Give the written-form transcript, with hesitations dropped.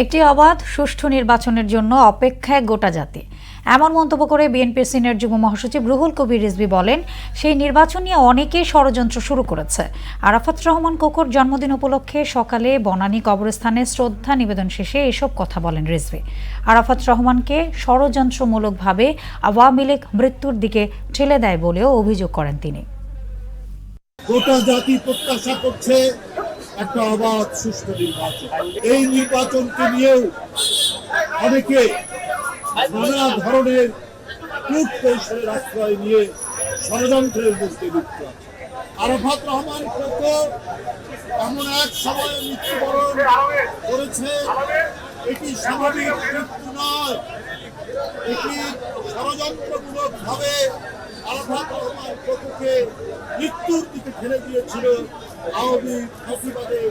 একটি অবাধ সুষ্ঠু নির্বাচনের জন্য অপেক্ষায় গোটা জাতি, এমন মন্তব্য করে বিএনপির সিনিয়র যুগ্ম মহাসচিব রুহুল কবির রিজভী বলেন, সেই নির্বাচন নিয়ে অনেকেই ষড়যন্ত্র শুরু করেছে। আরাফাত রহমান কোকোর জন্মদিন উপলক্ষে সকালে বনানী কবরস্থানে শ্রদ্ধা নিবেদন শেষে এসব কথা বলেন রিজভী। আরাফাত রহমানকে ষড়যন্ত্রমূলকভাবে আওয়ামী লীগ মৃত্যুর দিকে ঠেলে দেয় বলেও অভিযোগ করেন তিনি। গোটা জাতি প্রত্যাশা করছে একটা অবাধ সুষ্ঠু নির্বাচন। এই নির্বাচনকে নিয়েও অনেকে নানা ধরনের কূট কৌশলের আশ্রয় নিয়ে ষড়যন্ত্রের মধ্যে লিপ্ত আছে। আরাফাত রহমান কোকো এমন এক সময়ে মৃত্যুবরণ করেছে, এটি স্বাভাবিক মৃত্যু নয়, এটি ষড়যন্ত্রমূলক ভাবে আরাফাত রহমান কোকোকে মৃত্যুর দিকে ঠেলে দিয়েছিল আওয়ামী ফ্যাসিবাদের